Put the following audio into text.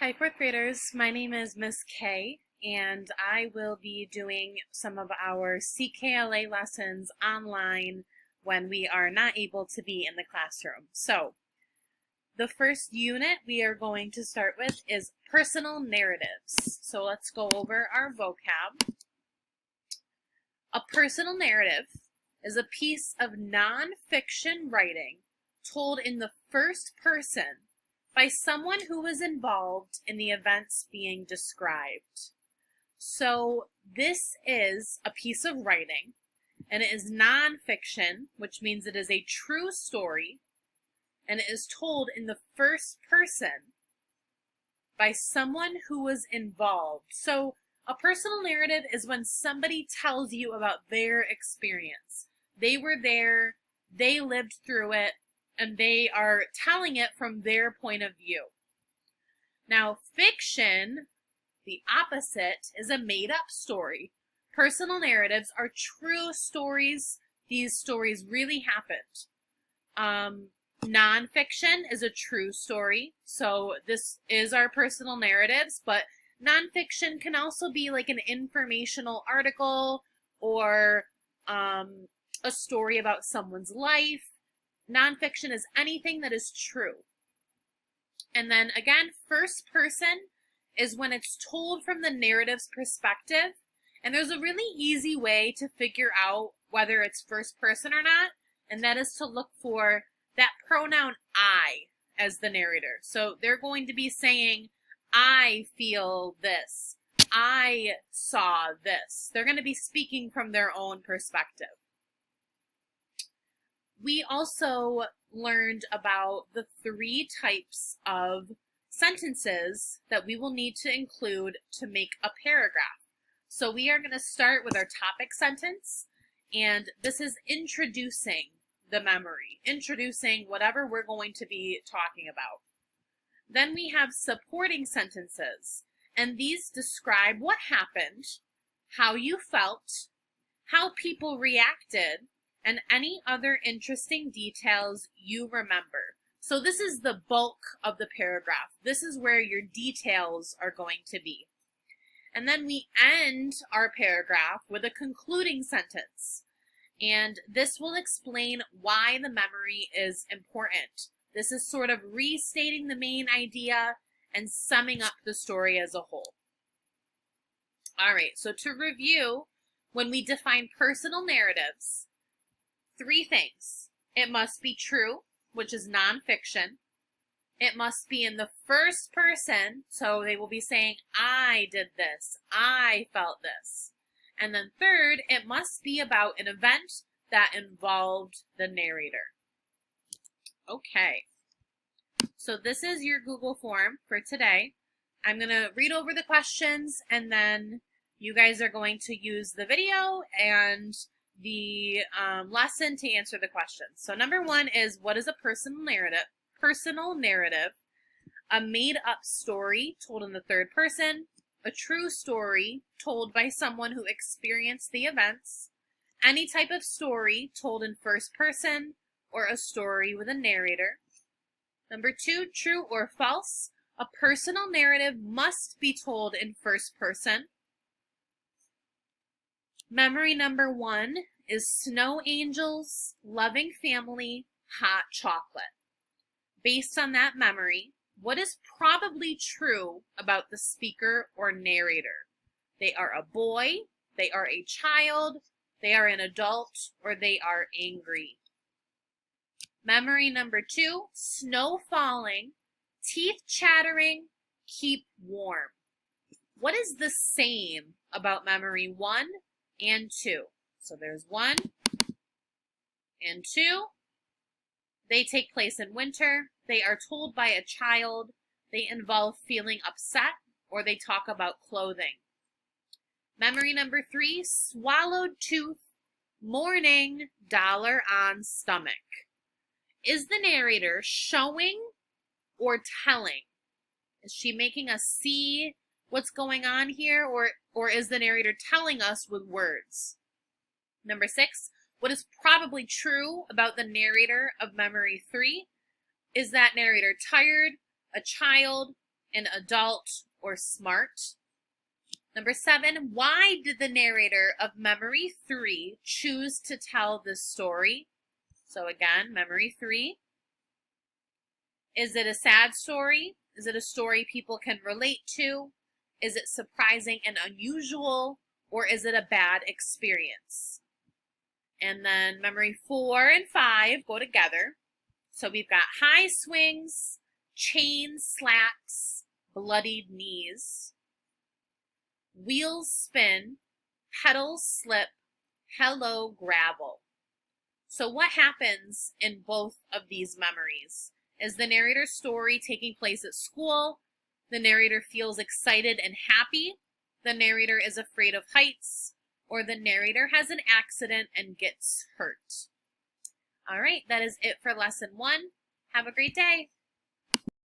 Hi, fourth graders. My name is Miss K, and I will be doing some of our CKLA lessons online when we are not able to be in the classroom. So, the first unit we are going to start with is personal narratives. So let's go over our vocab. A personal narrative is a piece of nonfiction writing told in the first person by someone who was involved in the events being described. So this is a piece of writing, and it is nonfiction, which means it is a true story, and it is told in the first person by someone who was involved. So a personal narrative is when somebody tells you about their experience. They were there, they lived through it, and they are telling it from their point of view. Now, fiction, the opposite, is a made-up story. Personal narratives are true stories. These stories really happened. Nonfiction is a true story. So this is our personal narratives, but nonfiction can also be like an informational article or a story about someone's life. Nonfiction is anything that is true. And then again, first person is when it's told from the narrative's perspective. And there's a really easy way to figure out whether it's first person or not, and that is to look for that pronoun I as the narrator. So they're going to be saying, I feel this, I saw this. They're going to be speaking from their own perspective. We also learned about the 3 types of sentences that we will need to include to make a paragraph. So we are going to start with our topic sentence, and this is introducing the memory, introducing whatever we're going to be talking about. Then we have supporting sentences, and these describe what happened, how you felt, how people reacted, and any other interesting details you remember. So this is the bulk of the paragraph. This is where your details are going to be. And then we end our paragraph with a concluding sentence. And this will explain why the memory is important. This is sort of restating the main idea and summing up the story as a whole. All right, so to review, when we define personal narratives, 3 things. It must be true, which is nonfiction. It must be in the first person, so they will be saying, I did this, I felt this. And then third, it must be about an event that involved the narrator. Okay, so this is your Google form for today. I'm going to read over the questions, and then you guys are going to use the video and the lesson to answer the questions. So number 1 is, what is a personal narrative? Personal narrative, a made-up story told in the third person, a true story told by someone who experienced the events, any type of story told in first person, or a story with a narrator. Number 2, true or false, a personal narrative must be told in first person. Memory number 1 is snow angels, loving family, hot chocolate. Based on that memory, what is probably true about the speaker or narrator? They are a boy, they are a child, they are an adult, or they are angry. Memory number 2, snow falling, teeth chattering, keep warm. What is the same about memory 1 and 2? So there's 1 and 2. They take place in winter. They are told by a child. They involve feeling upset, or they talk about clothing. Memory number 3, swallowed tooth, morning, dollar on stomach. Is the narrator showing or telling? Is she making us see what's going on here, or is the narrator telling us with words? Number 6, what is probably true about the narrator of memory 3? Is that narrator tired, a child, an adult, or smart? Number 7, why did the narrator of Memory 3 choose to tell this story? So again, Memory 3. Is it a sad story? Is it a story people can relate to? Is it surprising and unusual? Or is it a bad experience? And then Memory 4 and 5 go together. So we've got high swings, chain slacks, bloodied knees, wheels spin, pedals slip, hello gravel. So what happens in both of these memories? Is the narrator's story taking place at school? The narrator feels excited and happy. The narrator is afraid of heights. Or the narrator has an accident and gets hurt. All right, that is it for lesson 1. Have a great day.